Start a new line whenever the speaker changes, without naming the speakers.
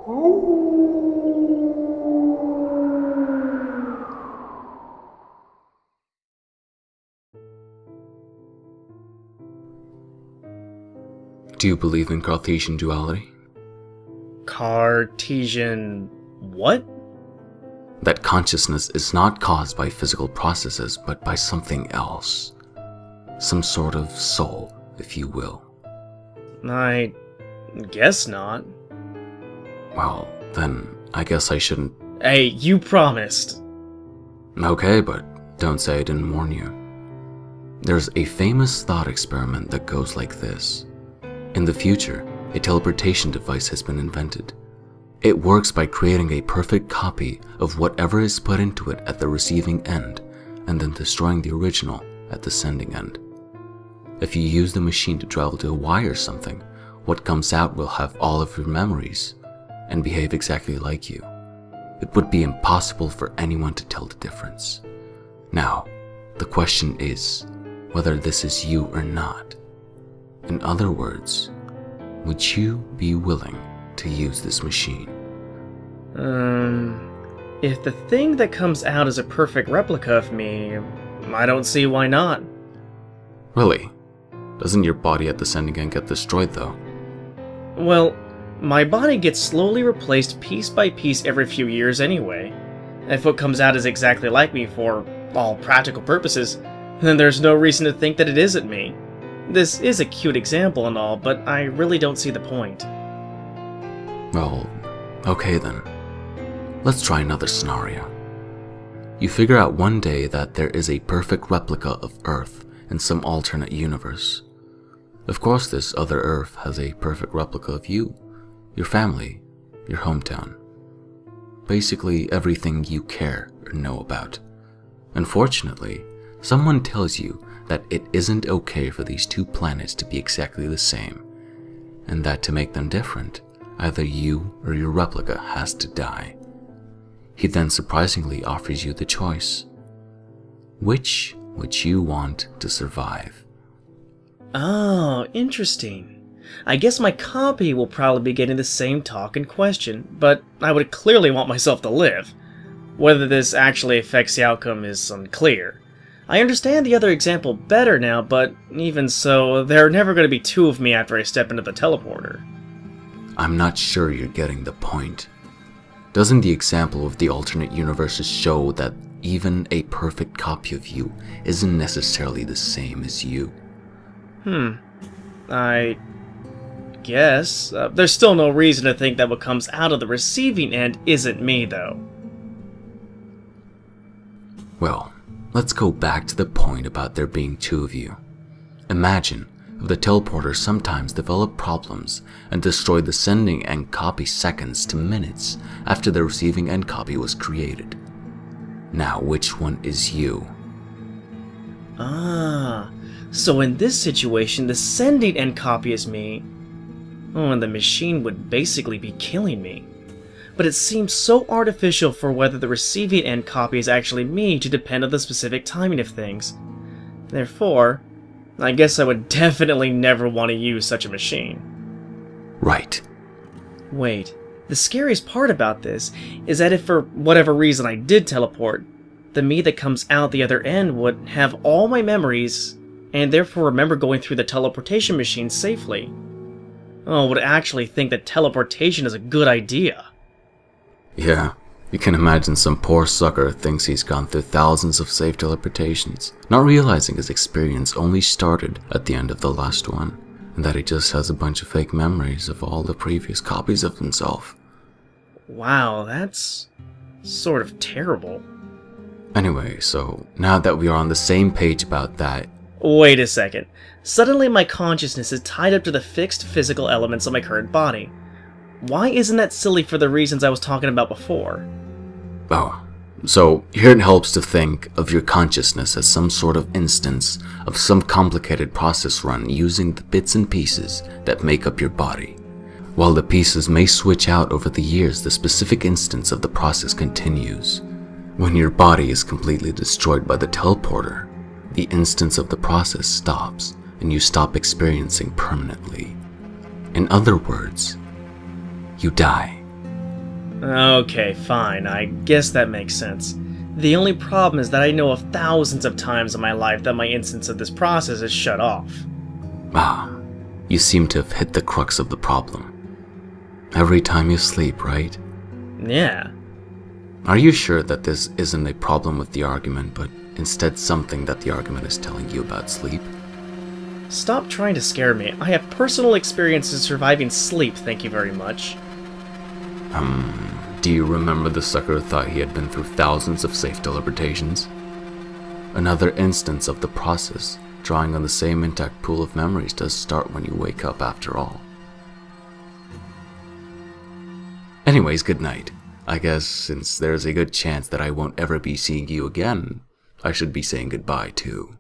Do you believe in Cartesian duality?
Cartesian... what?
That consciousness is not caused by physical processes, but by something else. Some sort of soul, if you will.
I guess not.
Well, then, I guess I shouldn't...
Hey, you promised.
Okay, but don't say I didn't warn you. There's a famous thought experiment that goes like this. In the future, a teleportation device has been invented. It works by creating a perfect copy of whatever is put into it at the receiving end, and then destroying the original at the sending end. If you use the machine to travel to Hawaii or something, what comes out will have all of your memories, and behave exactly like you. It would be impossible for anyone to tell the difference. Now, the question is whether this is you or not. In other words, would you be willing to use this machine?
If the thing that comes out is a perfect replica of me, I don't see why not.
Really? Doesn't your body at the sending end get destroyed though?
Well, my body gets slowly replaced piece by piece every few years anyway. If what comes out is exactly like me for all practical purposes, then there's no reason to think that it isn't me. This is a cute example and all, but I really don't see the point.
Well, okay then. Let's try another scenario. You figure out one day that there is a perfect replica of Earth in some alternate universe. Of course, this other Earth has a perfect replica of you, your family, your hometown. Basically everything you care or know about. Unfortunately, someone tells you that it isn't okay for these two planets to be exactly the same, and that to make them different, either you or your replica has to die. He then surprisingly offers you the choice. Which would you want to survive?
Oh, interesting. I guess my copy will probably be getting the same talk and question, but I would clearly want myself to live. Whether this actually affects the outcome is unclear. I understand the other example better now, but even so, there are never going to be two of me after I step into the teleporter.
I'm not sure you're getting the point. Doesn't the example of the alternate universes show that even a perfect copy of you isn't necessarily the same as you?
I guess. There's still no reason to think that what comes out of the receiving end isn't me, though.
Well, let's go back to the point about there being two of you. Imagine if the teleporters sometimes develop problems and destroy the sending end copy seconds to minutes after the receiving end copy was created. Now, which one is you?
Ah, so in this situation, the sending end copy is me. Oh, and the machine would basically be killing me. But it seems so artificial for whether the receiving end copy is actually me to depend on the specific timing of things. Therefore, I guess I would definitely never want to use such a machine.
Right.
Wait, the scariest part about this is that if for whatever reason I did teleport, the me that comes out the other end would have all my memories, and therefore remember going through the teleportation machine safely. Oh, would actually think that teleportation is a good idea.
Yeah, you can imagine some poor sucker thinks he's gone through thousands of safe teleportations, not realizing his experience only started at the end of the last one, and that he just has a bunch of fake memories of all the previous copies of himself.
Wow, that's sort of terrible.
Anyway, so now that we are on the same page about that...
Wait a second. Suddenly my consciousness is tied up to the fixed physical elements of my current body. Why isn't that silly for the reasons I was talking about before?
Oh, so here it helps to think of your consciousness as some sort of instance of some complicated process run using the bits and pieces that make up your body. While the pieces may switch out over the years, the specific instance of the process continues. When your body is completely destroyed by the teleporter, the instance of the process stops and you stop experiencing permanently. In other words, you die.
Okay, fine. I guess that makes sense. The only problem is that I know of thousands of times in my life that my instance of this process is shut off.
Ah, you seem to have hit the crux of the problem. Every time you sleep, right?
Yeah.
Are you sure that this isn't a problem with the argument, but instead something that the argument is telling you about sleep?
Stop trying to scare me. I have personal experience in surviving sleep, thank you very much.
Do you remember the sucker thought he had been through thousands of safe teleportations? Another instance of the process, drawing on the same intact pool of memories, does start when you wake up after all. Anyways, good night. I guess since there's a good chance that I won't ever be seeing you again, I should be saying goodbye too.